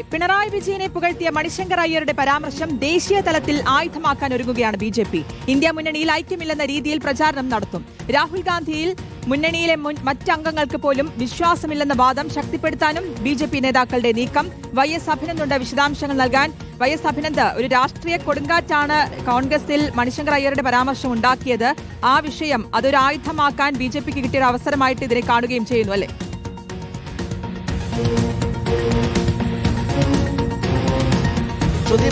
പിണറായി വിജയനെ പുകഴ്ത്തിയ മണിശങ്കർ അയ്യരുടെ പരാമർശം ദേശീയ തലത്തിൽ ആയുധമാക്കാൻ ഒരുങ്ങുകയാണ് ബി.ജെ.പി. ഇന്ത്യ മുന്നണിയിൽ ഐക്യമില്ലെന്ന രീതിയിൽ പ്രചാരണം നടത്തും. രാഹുൽ ഗാന്ധിയിൽ മുന്നണിയിലെ മറ്റംഗങ്ങൾക്ക് പോലും വിശ്വാസമില്ലെന്ന വാദം ശക്തിപ്പെടുത്താനും ബി.ജെ.പി. നേതാക്കളുടെ നീക്കം. വൈ.എസ്. അഭിനന്ദുണ്ട് വിശദാംശങ്ങൾ നൽകാൻ. വൈ.എസ്. അഭിനന്ദ്, ഒരു രാഷ്ട്രീയ കൊടുങ്കാറ്റാണ് കോൺഗ്രസിൽ മണിശങ്കർ അയ്യരുടെ പരാമർശം ഉണ്ടാക്കിയത്. ആ വിഷയം അതൊരു ആയുധമാക്കാൻ ബി.ജെ.പിക്ക് കിട്ടിയ ഒരു അവസരമായിട്ട് ഇതിനെ കാണുകയും ചെയ്യുന്നു, അല്ലേ?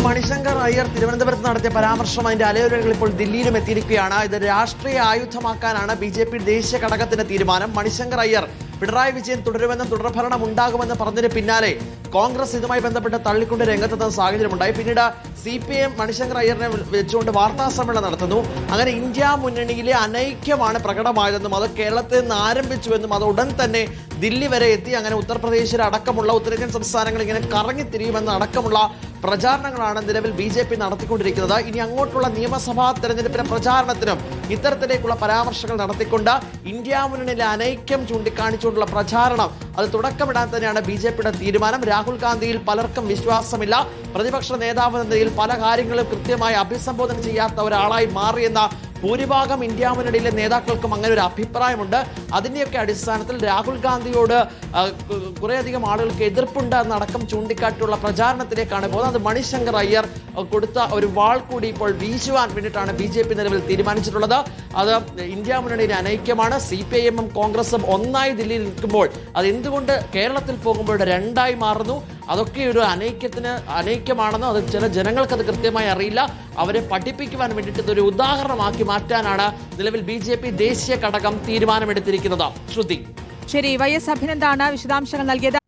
മണിശങ്കർ അയ്യർ തിരുവനന്തപുരത്ത് നടത്തിയ പരാമർശം അതിന്റെ അലയൊലികൾ ഇപ്പോൾ ദില്ലിയിലും എത്തിയിരിക്കുകയാണ്. ഇത് രാഷ്ട്രീയ ആയുധമാക്കാനാണ് ബി.ജെ.പി. ദേശീയ ഘടകത്തിന്റെ തീരുമാനം. മണിശങ്കർ അയ്യർ പിണറായി വിജയൻ തുടരുമെന്നും തുടർഭരണം ഉണ്ടാകുമെന്ന് പറഞ്ഞതിന് പിന്നാലെ കോൺഗ്രസ് ഇതുമായി ബന്ധപ്പെട്ട് തള്ളിക്കൊണ്ട് രംഗത്തെത്തുന്ന സാഹചര്യമുണ്ടായി. പിന്നീട് CPM മണിശങ്കർ അയ്യറിനെ വെച്ചുകൊണ്ട് വാർത്താ സമ്മേളനം നടത്തുന്നു. അങ്ങനെ ഇന്ത്യ മുന്നണിയിലെ അനൈക്യമാണ് പ്രകടമായതെന്നും അത് കേരളത്തിൽ നിന്ന് ആരംഭിച്ചുവെന്നും അത് ഉടൻ തന്നെ ദില്ലി വരെ എത്തി. അങ്ങനെ ഉത്തർപ്രദേശിലെ അടക്കമുള്ള ഉത്തരേന്ത്യൻ സംസ്ഥാനങ്ങൾ ഇങ്ങനെ കറങ്ങിത്തിരിയുമെന്ന് അടക്കമുള്ള പ്രചാരണങ്ങളാണ് നിലവിൽ ബി.ജെ.പി. നടത്തിക്കൊണ്ടിരിക്കുന്നത്. ഇനി അങ്ങോട്ടുള്ള നിയമസഭാ തെരഞ്ഞെടുപ്പിന്റെ പ്രചാരണത്തിനും ഇത്തരത്തിലേക്കുള്ള പരാമർശങ്ങൾ നടത്തിക്കൊണ്ട് ഇന്ത്യ മുന്നണിയിലെ അനൈക്യം ചൂണ്ടിക്കാണിച്ചുകൊണ്ടുള്ള പ്രചാരണം അത് തുടക്കമിടാൻ തന്നെയാണ് ബി.ജെ.പിയുടെ തീരുമാനം. രാഹുൽ ഗാന്ധിയിൽ പലർക്കും വിശ്വാസമില്ല. പ്രതിപക്ഷ നേതാവ് എന്ന നിലയിൽ പല കാര്യങ്ങളും കൃത്യമായി അഭിസംബോധന ചെയ്യാത്ത ഒരാളായി മാറിയെന്ന ഭൂരിഭാഗം ഇന്ത്യ മുന്നണിയിലെ നേതാക്കൾക്കും അങ്ങനെ ഒരു അഭിപ്രായമുണ്ട്. അതിൻ്റെയൊക്കെ അടിസ്ഥാനത്തിൽ രാഹുൽ ഗാന്ധിയോട് കുറേയധികം ആളുകൾക്ക് എതിർപ്പുണ്ട് എന്നടക്കം ചൂണ്ടിക്കാട്ടിയുള്ള പ്രചാരണത്തിലേക്കാണ് പോകുന്നത്. അത് മണിശങ്കർ അയ്യർ കൊടുത്ത ഒരു വാൾ കൂടി ഇപ്പോൾ വീശുവാൻ വേണ്ടിയിട്ടാണ് ബി.ജെ.പി. നിലവിൽ തീരുമാനിച്ചിട്ടുള്ളത്. അത് ഇന്ത്യ മുന്നണിയിലെ അനൈക്യമാണ്. CPIM കോൺഗ്രസും ഒന്നായി ദില്ലിയിൽ നിൽക്കുമ്പോൾ അത് എന്തുകൊണ്ട് കേരളത്തിൽ പോകുമ്പോൾ രണ്ടായി മാറുന്നു? അതൊക്കെ ഒരു അനൈക്യമാണെന്നോ അത് ചില ജനങ്ങൾക്ക് അത് കൃത്യമായി അറിയില്ല. അവരെ പഠിപ്പിക്കുവാൻ വേണ്ടിയിട്ട് ഇതൊരു ഉദാഹരണമാക്കി മാറ്റാനാണ് നിലവിൽ ബി.ജെ.പി. ദേശീയ ഘടകം തീരുമാനമെടുത്തിരിക്കുന്നത്. ശ്രുതി. ശരി, വൈ.എസ്. അഭിനന്ദാണ് വിശദാംശങ്ങൾ നൽകിയത്.